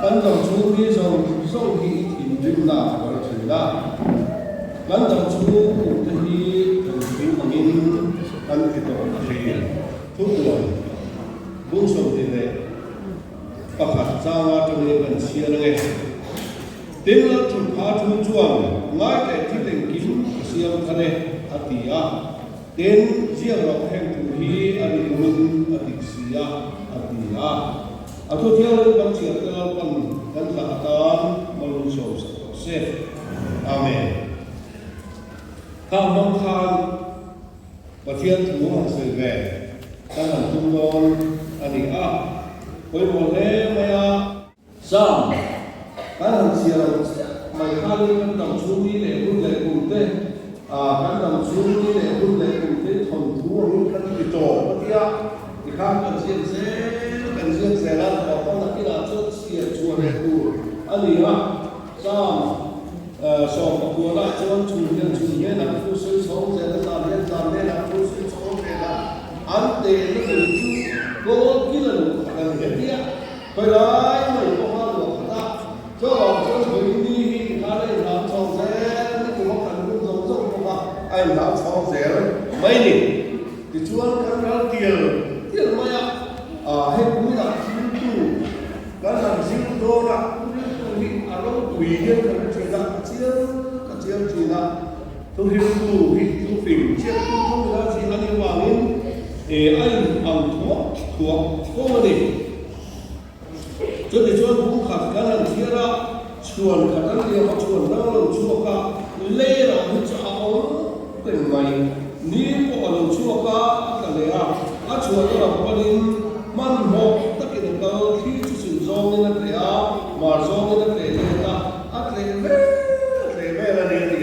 kan dong chu ni so hi in rim na war thila kan dong chu te hi rim angin kan ti to hi thu tuan bung so ti ne pakhat chawa to ni kan sia la nge tin la thu pha thu chuan ngai ke thi leng kim siam thane atia tin zia ro heng thu hi ani mun atik sia atia athu thiang kan sia ta kan la atan malung so se amen ka mong khan pathian thu han se ve kan han tum don ani a koi mo le maya sam kan han sia mai khali kan dam chu ni le hun le kum te kan dam chu ni le hun le kum te thon thu ni kan ti to patia ti kham kan sia se la ko ko na ki la chu sia chu re ku ani ha sam so ko la chuan chu ni na ku su chong se la sa le na ku su chong se la an te ni ku ko ki la kan he dia ko lai mai ko ma lo ta cho cho người đi ta đây làm chong se ni ku ma kan ku zong zong ko ma ai làm chong se mai ni ti chuan kan ra tiel mai he ku la tu kan làm sinh do la ni alo tùy nhiên kan chỉ là chiêu chỉ là tôi hiểu tu hiểu tu phim chiêu tu không là gì anh em vào nên anh ăn thuốc có mà đi cho nên cho cũng khát cái là gì đó chuồn khát cái điều mà chuồn đó là chuột cả lê là một cháu cái mày ní có là chuột cả cái này chuột đó là cái gì man hộp tất cả những cái khi chú sử dụng nên là cái mà dùng nên là cái là cái là này thì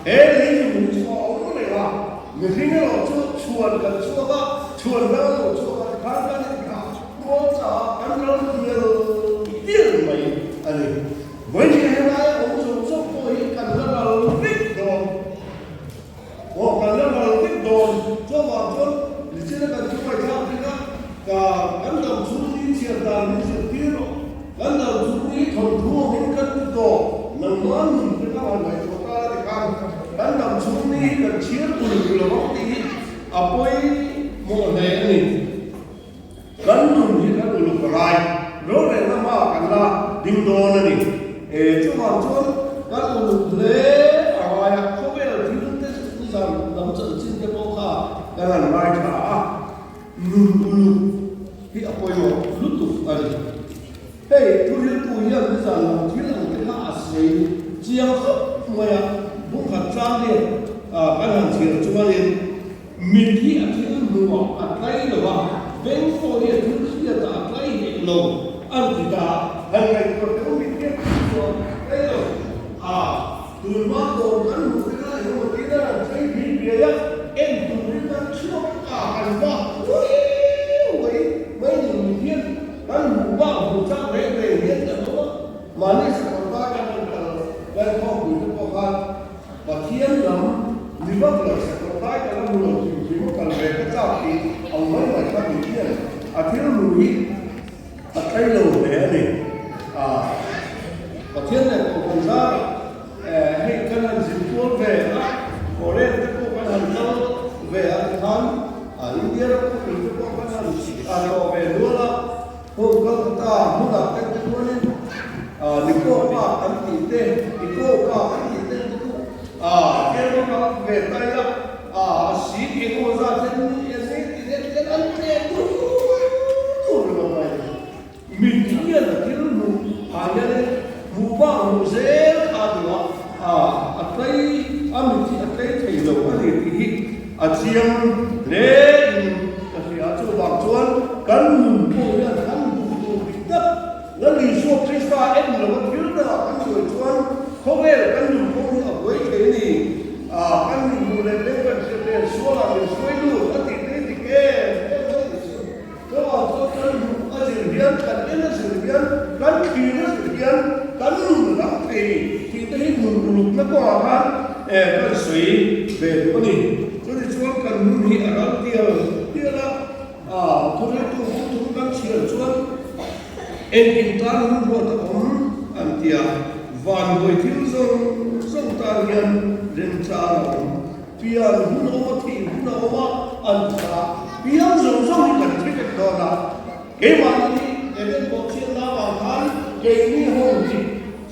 thế thì mình cho nó này là người khi nó chuồn cần chuồn đó chuồn khán giả thì cả có sợ khán giả nhiều tiền mày anh với những cái này ông dùng số tôi cần rất là tích đồn hoặc là rất là tích đồn cho vào cho thì chỉ là cần chúng mày theo thì đó cả cán đồng chú ý triệt đàn những sự tiết lộ cán đồng chú ý thuần thua những cân đồ nằm nói mình với các bạn này chúng ta thì kan dam suni kan chiar ulu lo ti apoi mo ne ni kan nun ni kan ulu parai ro re na ma kan la ding do na ni chu ma chu kan ulu le awaya ko be ti te su sam dam cha chin te ko kha kan mai tha nun ulu hi apoi mo lutu ari hey tu ri tu ya ni san ti lang ke na asei chiang khop moya bung khát trang liền các hàng chiều chúng ta liền mình khi ở trên mùa ở đây là vào bên phố điện thứ kia là ở đây hiện lồng ăn thì cả hàng ngày còn có mình biết rồi đây rồi từ mắt còn ăn một cái này một cái đó là thấy bị bịa á em từ đến ăn trước hàng vào mấy người thiên ăn một bao một trăm về hiện là đúng không mà nên sẽ còn ba cái đây không bị nó khó khăn và thiên lắm vì bất lợi sẽ có tay cái nó mùa thì một cần về cái giao thì ông mới phải cho mình thiên thiên lùi cái lầu để này và thiên này cũng còn ra hay cái là dịch vụ về đó có lên cái cô cái hàng đâu về ăn thán India đó cũng được có cái hàng đồ về luôn đó hôm có ta muốn đặt cái luôn đi đi cô qua ăn thịt tê đi cô qua ăn thịt tê cái nó về tay đó xí cái cô ra trên ăn tê mình nghĩ là cái nó mù như thế mù bao mù dễ được đây mình chỉ đây thầy đầu cái gì thì chiêm lễ thì chỗ bằng chuan cắn mù là cắn mù bị tất nó đi xuống Krista em là một thứ đó cắn rồi chuan không nghe là cắn mù không ở với cái gì cắn mù lên lên cái số là mình suy luôn cái thì cái đó là cho cắn mù ở dưới biển cắn cái nó dưới biển cắn khí nó dưới biển cắn mù nó thì cái mù lục nó có hạn cái suy về cái gì cho nên chuan cắn mù thì ở đó tiêu đó thôi tôi không cắn chiều chuan em ta luôn luôn tia van bồi thiếu sông ta hiền đến cha lòng tia hun ôm thì hun ôm ăn ta biếng dùng sông cần thiết cái đó là cái mà đi để đến bộ chiến đấu vào tháng cái ní hồn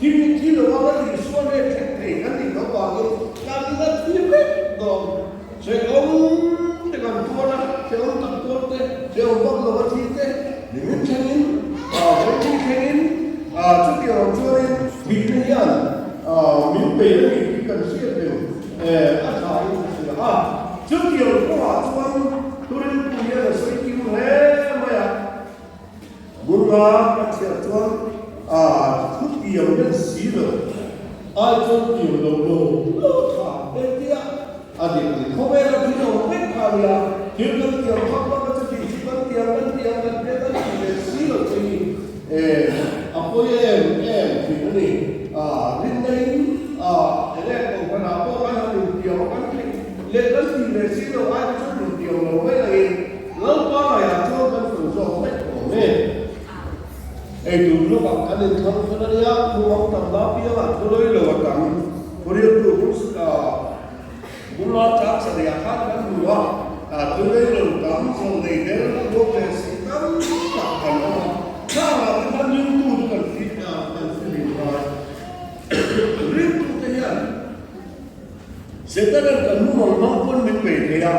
thì lo đó thì xóa đi cái gì nó vào cái làm cái gì biết đó sẽ ông để còn tua đó sẽ ông tập tua thế sẽ ông bắt đầu bắt thế để mình chơi với chơi trước kia ông chơi thì cái gì mình về đây thì cần siết đều ăn thải trước kia có họ cho tôi đến bây giờ là xây kêu hết mà muốn các chị cho thức nhiều nhân sĩ rồi ai cho nhiều đầu thả bên kia thì không biết là khi nào biết how là thiếu nhân tiền hoặc là cái gì vẫn tiền cái nhân sĩ rồi thì tôi em thì cái này lên đây để còn phải là có cái nào được nhiều cái lên đó thì để sĩ rồi ai cho được nhiều rồi mới là lớn quá này cho cần phải dọn hết của mình dulu bahkan di tempat sebenarnya rumah tangga dia lah kalau lewatan kalau itu bulan tak sediakan kan dua kalau lewatan selain boleh sitam tak kalau kalau kita jumpa dengan kita dan sediakan itu dia setelah kamu mampu memilih dia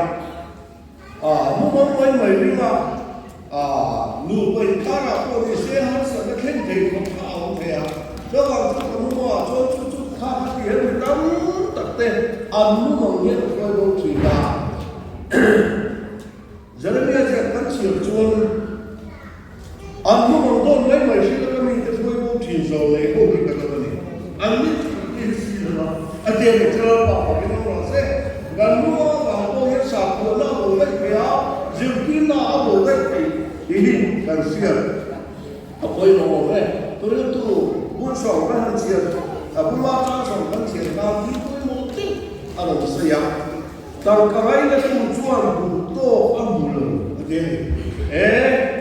mampu memilih nụ bày ta là cô thì sẽ hát sợ cái thiên thị của họ thì cho vào cho cái mua cho khá tiền mình đóng tập tên ăn mua nghĩa là coi đâu chỉ là giờ đây bây giờ các chiều chuông ăn mua đâu lấy mấy gì đó mình sẽ coi đâu chỉ rồi lấy đâu cái này ăn ít ít gì đó tiền mình chơi bảo cái nó sẽ gần mua vào cô hết sạch của nó rồi lấy béo dừng tin nó rồi lấy ini kan siap apa yang mau terus tu pun soal kan siap pun macam soal kan siap tapi pun mesti ada siap dan kalau itu tujuan butuh ambulan oke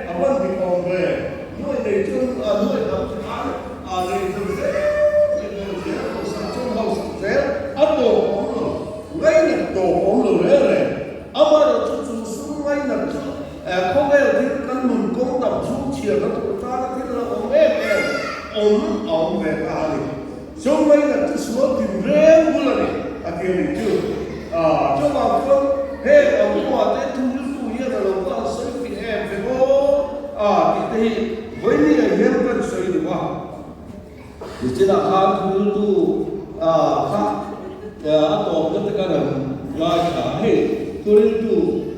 apa di kongre noi itu noi ada itu atau lain itu orang apa itu semua itu không phải là cái căn mừng công tập xuống chiều nó tụi ta nó thế là ông về ta đi xong mấy là cái số tìm rêu của là đi kia đi chưa cho vào con hey ông qua tới thu nước tụi kia là lòng ta xây thì em phải có thì với những người hiếm cần xây được không thì chỉ là hai thu nước tụi khác tổ cái cái này lại cả hey thu nước tụi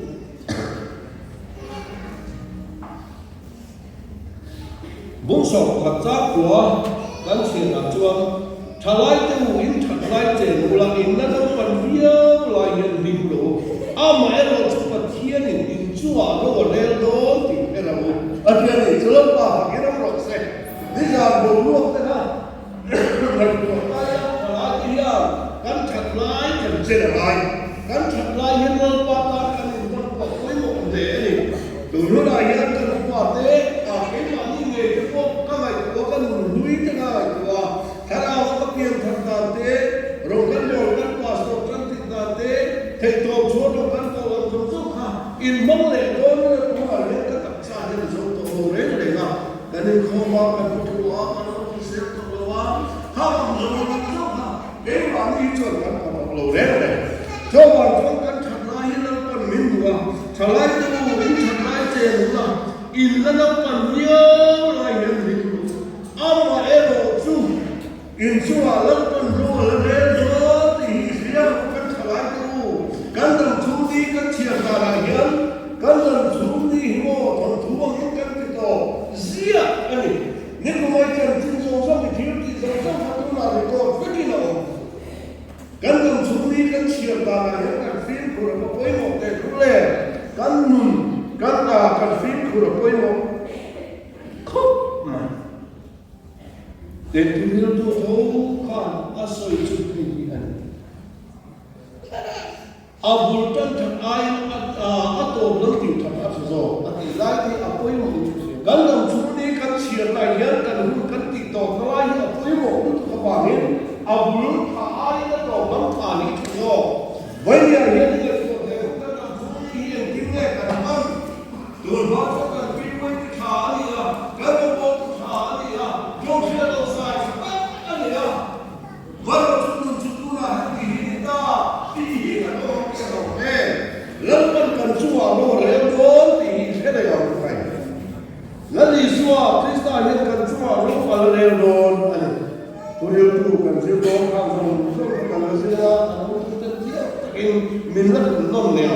bung sọc thật giác của gắn chuyện làm chuông thà lại tiêu in thật lại tiền của là in nó phần nhiều loại hiện hình đồ mà em nói chung là thiên in chua nó còn lên đó thì cái là một thiên này chưa bao cái nó rồi sẽ bây giờ đồ luôn thế nào mình của ta thà lại kia gắn chặt lại chặt trên lại gắn chặt lại hiện lên ba ta cái này nó có mấy một vấn đề này từ lúc này hiện cần qua thế cái mà như người cái các ngài có cái núi thế này của thà nào có tiền thật là thế rồi cái đồ cái quả sổ trắng thịt là thế thầy tổ chúa đồ cái tổ là tổ giúp ha in mong lệ đó nó cũng là những cái tập sa trên số tổ đấy để mà cái này không bao cái tổ chúa nó cũng sẽ tổ là không rồi nó giúp ha cái mà đi chuẩn cái tổ lầu đấy này cho vào trong cái chặt lại nó còn mình đúng không chặt lại cái mình chặt lại tiền đúng không in nó còn nhiều loại hình hình mà em bảo chú in chú là nó còn nhiều là thế đó thì riêng cái thằng lái chú cái thằng chú đi cái chuyện là hiện cái thằng chú đi mua thằng chú bằng những cái tổ riêng cái này nếu mà mấy thằng chú sống xong thì thiếu thì sống xong mà cũng là cái tổ rất là nhiều cái thằng chú đi cái chuyện là hiện cái phim của nó với một cái thứ này cái kan film kura koi mo khop ma de tu tu ho kan asoi chu ni an abul tan tan ai ato lang ti tan aso ati lai ti apoi mo gan dam chu ni kan chia tai yan kan hun kan ti to kawai apoi mo là leo đồn anh tôi yêu tu cần siêu có khao dùng không cần là siêu không cần siêu cái mình rất non nèo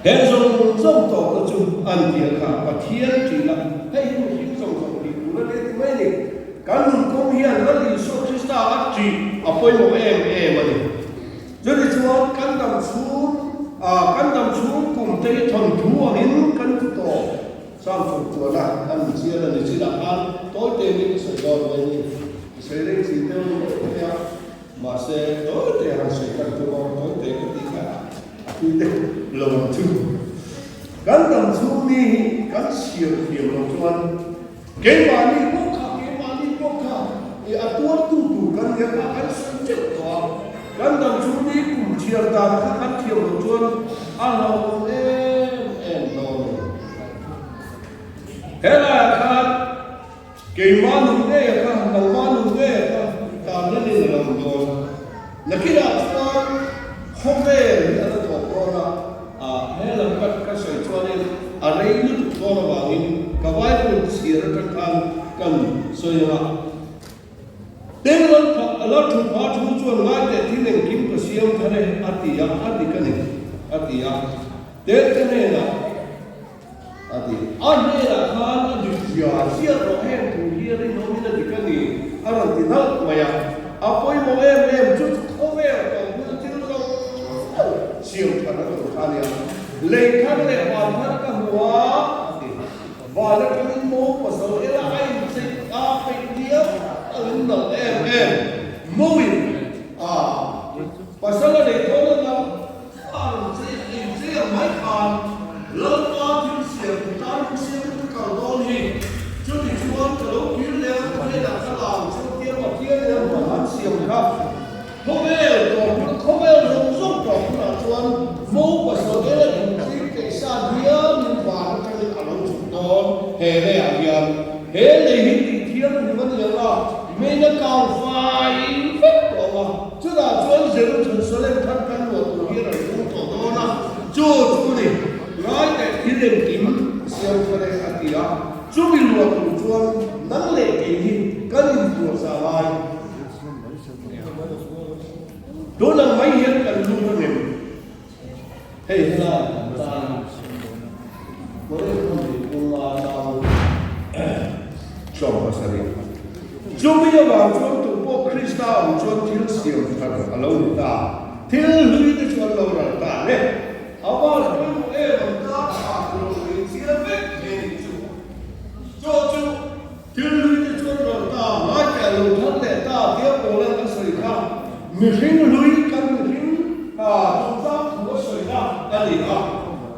hệ dùng trong tổ của chúng anh thiệt cả và thiên chỉ là hay những trong tổ thì cũng là cái mấy này cả luôn công hiền rất là số Christa ác chỉ ở bên một em mà này cho nên chúa căn đầm xuống cùng thấy thần thú ở những căn tổ sang phục của là anh chia là để chỉ là ăn tối tên những sự gọi về như sẽ đến chỉ tiêu theo mà sẽ tối tên hàng sẽ cần tôi gọi tối tên cái gì cả thì đây là một thứ căn đầm xuống đi căn siêu hiểm lòng chuan cái mà đi bốc khá thì à tu căn nhà căn sân chết đó căn đầm xuống đi cùng chia đàn các căn thiểu lòng chuan ăn lòng em rồi thế là cái mà nung đây thằng mà nung đây ta nên đi làm rồi là khi nào chúng không về thì nó thọ con là thế là các sợi cho nên ở đây như con là bảo in cả vài người xỉa cần sợi mà thế là chúng ta chúng ngay để thi lên kim của siêu thế này ati cái này thế cái này là anh này là anh được giờ siêu rồi em cùng kia đi nói là gì cái này anh làm gì hết mà ya apoi mo em chút không về còn cứ chưa đâu siêu thật là đồ anh ya lấy khăn này hoàn tất cả hóa và nó cái mô của số ấy là anh sẽ phải tiếp ứng được em môi và sau đó để thôi là anh sẽ máy khăn lớn to thiên xiềng ta thiên xiềng cầu đôn hi cho thì chúa từ lúc kiến lên đây là các làng cho tiên và tiên lên và hắn xiềng khắp không biết còn không biết dùng giúp còn là chúa vô và sở thế là những cái xa bia nhưng mà nó trong những ảnh chụp đó hệ này à hiền hệ này hình thị thiên thì vẫn nhớ là mình đã cao phải phép của mà chứ là chúa giữ thần số lên thân căn luật của kia là những tổ đó là chúa này nói để thiên lên tím siêu cho đây là gì đó chú bị luật của chúa nắng lệ kỳ cái gì của xã vai đó là mấy hiện cần luôn cho mình hay là ta mới không thể cùng tao trong bác sĩ chú bây giờ vào chúa tụ bộ Christa chúa thiếu siêu thật là lâu ta thiếu lưỡi để chúa lâu rồi ta đấy ở bao là tôi em ta rồi chia vết về cho chú thiếu lưỡi để chúa rồi ta nói cái lâu thật để ta tiếp bộ lên cái sự khác mình hình lưỡi căn mình hình trong giáo của sự khác là gì đó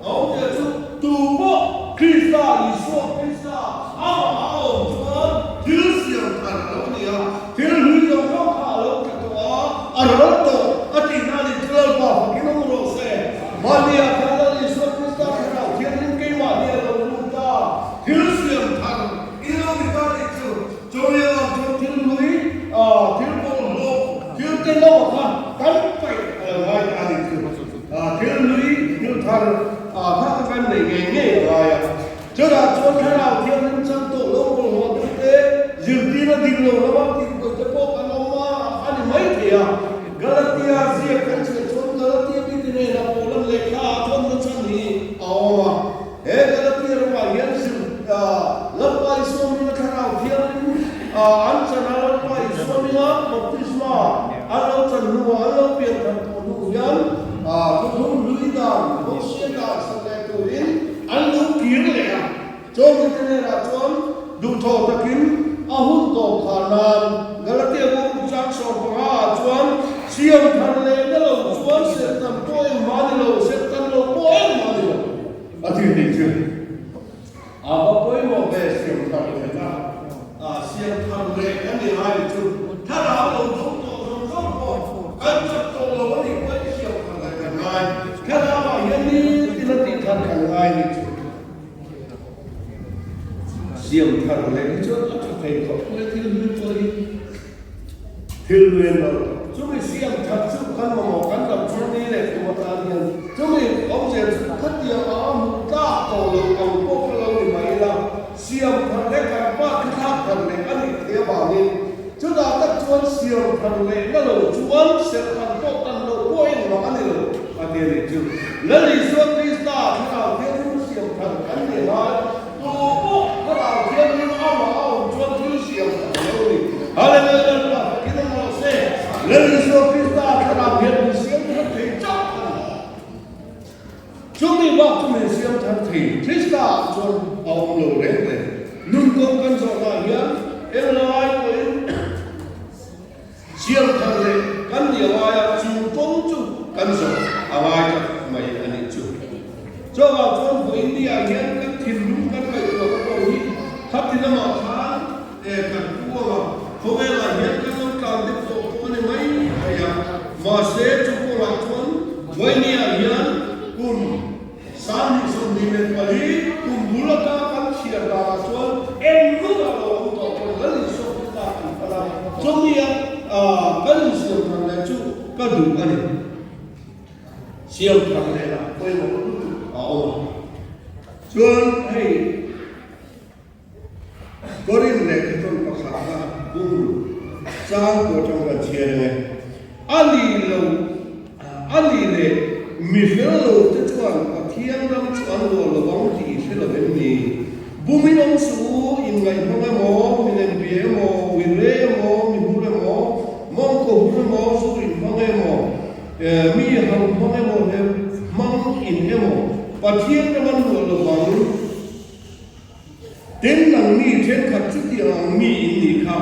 ông giờ chú tụ bộ Christa Isu Christa ao chúa thiếu siêu thật lâu nhiều thiếu lưỡi trong không khá lâu cả đó ở đó tổ ở trên này thì chưa bỏ cái nông đồ xe Maria Thánh Isu Christa Thánh Thiên Linh Cây Maria Đồng Ta thiếu siêu thật yêu người ta đi chứ cho nên là cho thiếu lưỡi thiếu bộ lô thiếu tên lô mà cắn phải ngoài ta đi chứ thiếu lưỡi thiếu thần các cái này nghe rồi cho là cho thế nào thiên linh sang tổ lô của họ thực tế dự tin là tin lô nó bao tin của cái bộ cái ông anh mấy thì Galatia riêng cái chuyện chốn Galatia biết thế này là bộ lâm lệ khá chốn nó chân thì thế Galatia là phải hiện sự lớp bài số mình là khá nào thiên anh chân là lớp bài số mình là một tí mà anh lâu chân nụ anh lâu biển thần tổ nụ nhân cũng không lưỡi đàn không xuyên đàn sang đây tổ đến anh lâu kiến lệ cho như thế này là chốn đủ thổ ta kín ahun tổ khả nan Galatia cũng trang sổ của chốn siêu thần lệ đó là chốn sẽ tầm tôi mà đi lâu sẽ tầm lâu tôi mà đi lâu thì định chưa và với một về siêu thần lệ đó siêu thần lệ cái này hai chứถ้าเราลงทุกตัวลงทุกตัวกันจะตัวเราไม่ได้ไปเที่ยวกันอะไรกันไงแค่เราอย่างนี้ที่เราติดทันกันไงนี่จุดเสี่ยงทันอะไรนี่จุดเราจะไปขอบคุณที่ลืมตัวนี้ที่ลืมเราจุดไม่เสี่ยงทันจุดกันมาหมอกกันกับช่วงนี้เลยตัวตาเดียวจุดไม่เอาเสียงคัดเดียวเอาหมุนตาโตเราเอาพวกเราไม่ไหวแล้วเสี่ยงทันเล็กกันป้าขึ้นทับกันเลยอัน siêu thần lệ nó là chúa sẽ thần tốt thần đầu cuối mà anh ấy là tiền để chịu lấy lý do Christa thì nào thiên siêu thần anh ấy nói ô nó là thiên nhưng ông chúa thiên siêu thần đâu đi hallelujah là cái nó sẽ lấy lý do Christa thì nào thiên siêu thần thì chắc chúng mình bảo chúng mình siêu thần thì Christa chúa ông lừa đến đây nun công căn số là hiến em nói với siêu thần lệ căn điều ai chủ công chủ căn số ai cho mày anh ấy chủ cho vào trong của India hiến các thiên đúng các cái của các đội thắp thì nó màu sáng để các cua mà không phải là hiến các ông càng tiếp tục con này mấy mà sẽ chụp của là chuan với nia hiến cùng sáng thì xong đi lên và đi cùng bù lót các căn chia ra chuan em lúc nào cũng có con cái gì số ta cũng phải làm trong nia cái gì siêu thằng này chú cái đủ cái này siêu thằng này là quay một chuan hay có đi này cái con có khả năng bung sang của trong cái chia này anh đi này mình phải lâu tới chuan có thiên lâm chuan rồi là bóng gì phải là bên này bung mình ông số in ngày hôm nay mò mình làm bia mò mình lấy mò mình bung lấy mò mong cổ bung mò số in hôm nay mò mi hàng hôm nay mò mong in em mò và thiên lâm rồi là bóng đến lần mi trên khát chút thì lần mi in đi khá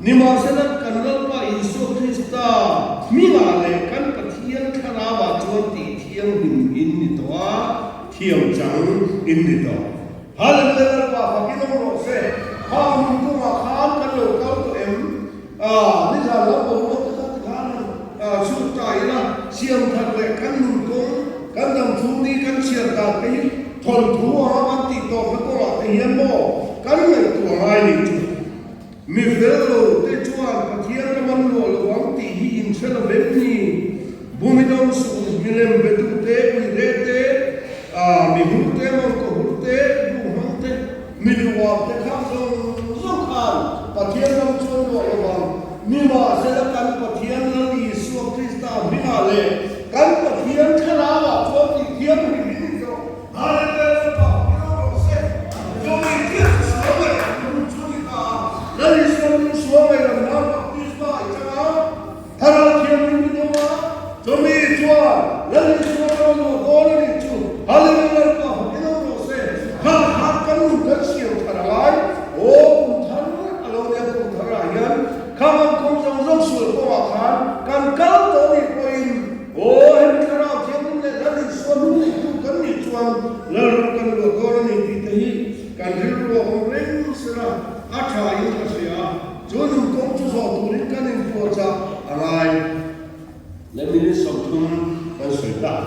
nhưng mà sẽ là cần là phải Isu Christa mi là lệ cần phải thiên khá là và chuan thì thiên hình in đi đó thiên chẳng in đi đó hallelujah và cái nó nói sẽ ham cũng mà khám cái đầu cao của em bây giờ nó cũng có cái khám sụt trái là xiêm thật lệ căn mùng cũng căn đồng chú đi căn xiêm đạt cái thuần thú hóa văn tỷ tổ nó có là cái hiến mộ căn này của hai này chứ mình phải lâu tới chuan và thiên nó mang lộ là quán tỷ hiến sẽ là bếp nhì bố mình đông sụt mình làm bếp tu tế mình rê tế mình hút tế mà có hút tế mình hoạt để khám rong khan và thiên lâm chuan gọi là vàng nhưng mà sẽ là căn và thiên lâm Isu Christa mình là lệ căn và thiên khá là và chuan thì thiên mình đi rồi hallelujah và cái nó sẽ cho mình thiên xuống vậy mình chuan thì ta lấy Isu xuống vậy là nó và Christa chẳng á thà là thiên mình đi đâu mà cho mình chuan lấy Isu nó có đi chu hallelujah và cái nó sẽ khá căn cái siêu thần lại ô cùng thần alo này cùng thần lại nhân khám cùng trong dốc sửa của họ khán căn cao tới đi quên ô em cái nào thiên cũng để ra đi xuân cũng đi tu cấn đi chuan lỡ căn được con này thì thấy căn hiểu được ông lên sera acha yên là sera cho nên công chúa tu đến căn này của cha ai lấy mình sống chung với sự ta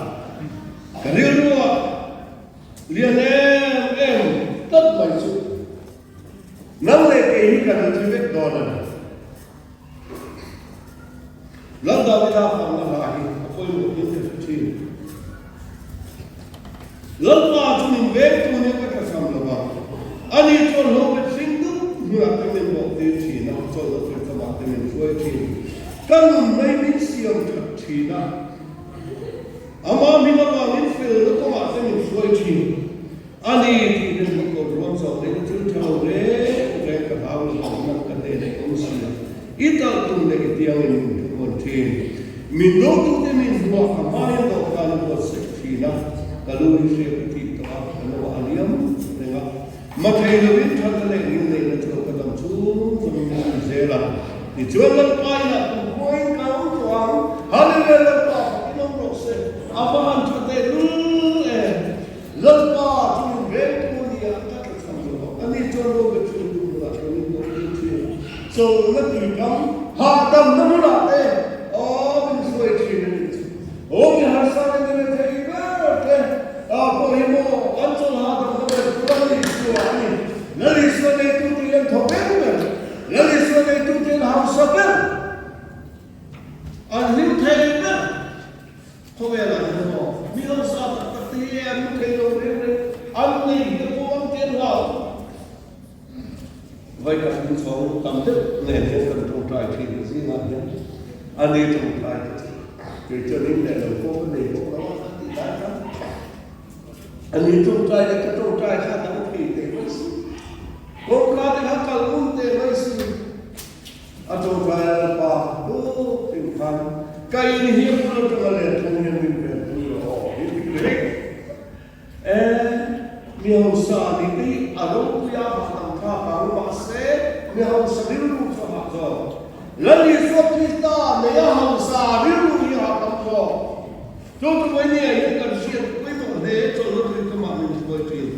cái hiểu được liền em tất mọi sự nắm lấy cái ý cả những thứ biết đó là lần đầu ta phàm là lại quay một những cái gì lần qua chúng mình về tu những cái phàm là vào anh ấy cho lâu cái sinh tức như là cái mìnhบอกđiều chỉ nó cho nó phải tham gia mình xuôi chỉ căn mấy mình siêu thật chỉ na ama mình mà vào mình phải nó có mà cái mình xuôi chỉ anh ấy thì mình có luôn sau đấy chúng ta rồi cái nào là mình cần để công sự ít tao tung để tiêu mình còn thì mình đâu tu thì mình mua cả mai đâu cả nó sẽ chỉ là cả lúc đi xe thì tao nó anh em đấy mà thầy nó biết thật là những này là cho cái đồng chú cho mình dễ làm thì chưa lần quay là cũng quay cao toàn hallelujah cái nó nó sẽ avant cho thầy lần qua chúng mình về tu thì các cái phần đó anh ấy cho nó cái chuyện đúng là cái mình có cái chuyện rồi nó tùy cắm hạ tầng nó mới là thế mình xuôi chuyện mình hạ sao nên mình thấy bớt thế có hiểm mộ ăn cho hạ tầng nó về tu đi xuôi anh nó đi xuôi đây tu thì em thọ biết mình nó đi xuôi đây tu thì học sao biết anh hiểu thấy biết không phải là hiểm mộ mi không sao thì em thấy đâu đấy anh này cái cô tiền vào vậy cả những số tâm thức nền thiên thần trong trai thì gì mà nhé anh đi trong trai thì cho nên để đầu cô vấn đề của nó thì đã lắm anh đi trong trai để cái trong trai khác đã thì để mới cô ra thì hắn cả luôn để mới xin anh trong trai là bà đô tình phan cái này hiếm lắm cho nên là không nhân viên về tôi là họ hiếm đấy nhiều sa đi ở đâu cũng ya mà thằng cha bảo mà sẽ nhiều sa đi luôn cho họ rồi lần đi suốt khi ta mấy hàng sa đi luôn ya làm rồi cho tôi bây giờ những cái chuyện với một thế cho nó được cái mà mình vừa truyền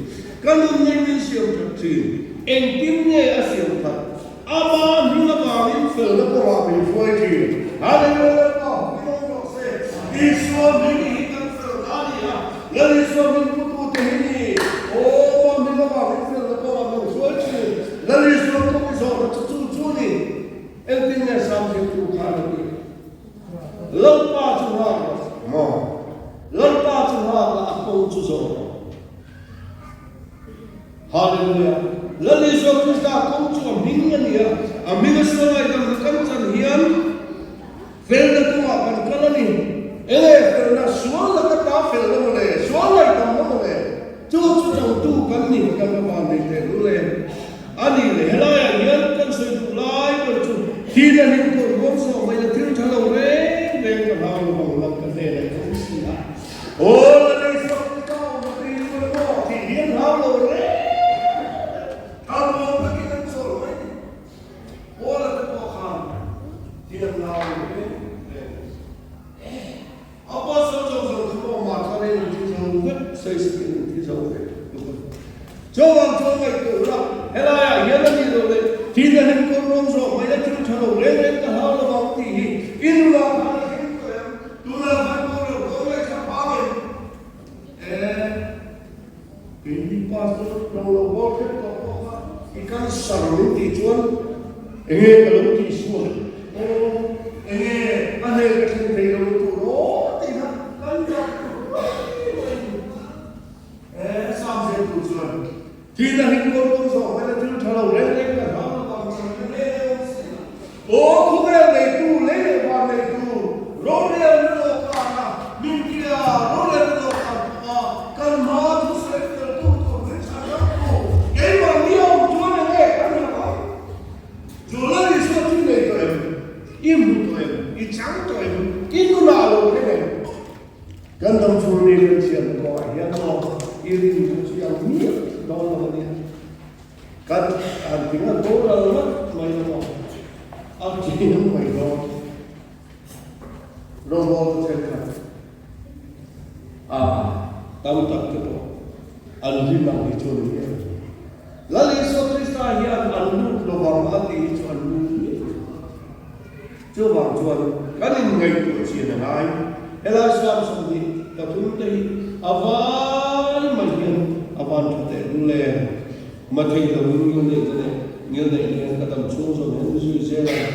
cái lúc này mình siêu thật truyền em tin nghe ở siêu thật ama mình là bảo mình phải là có hòa mình vừa truyền hallelujah đó cái đó sẽ đi suốt mình đi cái sự đó đi à lần đi suốt mình cũng thế này ô mình là bảo mình phải là có hòa mình vừa truyền lần đi suốt cũng phải rồi nó chú đi em tin nghe sao thì chú khai được lâu ba chú hoa mà lâu ba chú hoa là không chú rồi hallelujah lần đi suốt chúng ta không chú mình nghe nhỉ mình suốt lại làm cái chân hiền về được cũng là cái cái này ê là suốt là cái ta về được rồi suốt lại làm nó rồi chú trong tu cái này cái mà để để lên anh đi để lại hiền cái sự lại cái chú khi là những con gốm sò bây giờ thiếu trả lâu đấy về cái nào mà làm cái này không xí à ô là đây sao cái cao một tí con gốm thì hiền hao lâu đấy hao lâu cái cái sò đấy ô là cái bao khăn hiền hao đấy Apostle Joseph không mà cho nên thì giàu rất xây dựng thì giàu đấy cho vào cho người tự lập hay là hiền là gì rồi đấy thì là những con gốm sò bây giờ thiếu trả lâu lên cái hao là bao thì in là phải cái tu là phải có được có cái sao bao nhiêu cái gì pastor trong lâu bao cái có ikan sarung thì chuan nghe cái lúc thì xuống nghe anh ấy cái thằng thầy lâu tu đó thì nó cân nhắc sao sẽ tu chuan thì là những con gốm sò bây giờ thiếu trả lâu lên cái hao là bao ô không phải để tu lấy mà để tu rồi để nó cả mình kia rồi để nó cả cần mà tu sẽ tu phải sao đâu cái mà nhiều chúa này cái gì đó chúa lấy số tiền này cho em im cho em ít trắng cho em ít nó nào cái này cần tâm chúa này là chuyện gọi hiện nó yên chúa ăn nhiều đó là gì cần tiếng là cố rồi mất mày nó anh chỉ nó mày rồi vô thế này tâm tập cái đó anh đi làm đi chơi đi là lý do Christa hiện anh lúc lo vào anh đi cho anh chưa vào cho anh cái này ngày của chuyện này hay là sao sao đi tập trung đi avai mà hiện avan cho thế lên mà thấy là như này cái tâm xuống rồi nên duy sẽ là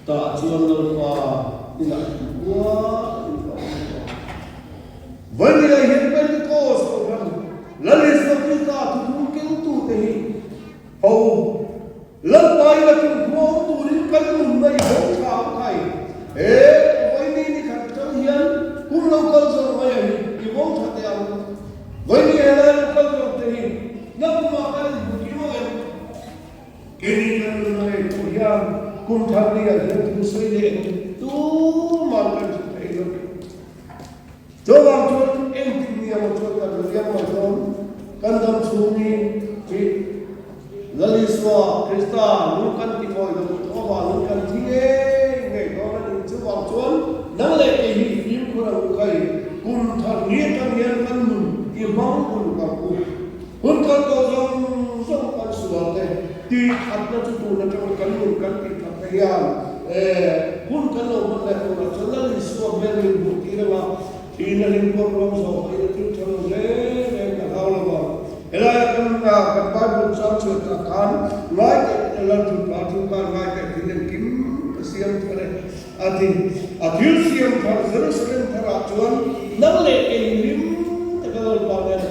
ta chuyên luôn qua đi lại quá vấn đề hiện bên cô sao rằng lần này sau khi ta thu kinh tu thì hầu lần bài là chúng cô tu đến cái vùng này hỗ trợ thầy với đi khát trong hiến cũng lâu cơn rồi mà thì vốn thật đẹp với đi là cơn rồi thì nó cũng mà cái kini kan nai tuhan kun thani ya tu sui le tu man kan sai lo cho wang chon em tin ya mo chon ya mo chon kan dam suni chi laliswa krista lu kan ti moi do to ba lu kan thi ngai do na chu wang chon nang le ke hi phim ko ra kai kun thani kan yan kan mun ki mong kun ka ku kun kan do som kan suwate ti atna tu na trong kan mun kan ti thakyan kun kan lo man la ko na chala li so ben ni bu ti ra ti na rin ko rom so ai ti chalo le ka hawla ba ela kan na kan ba bu sam chu ta kan mai ke la tu pa tu kan mai ke ti len kim siam thare athil siam thar Jerusalem thara chuan nang le ke lim ta ka lo pa le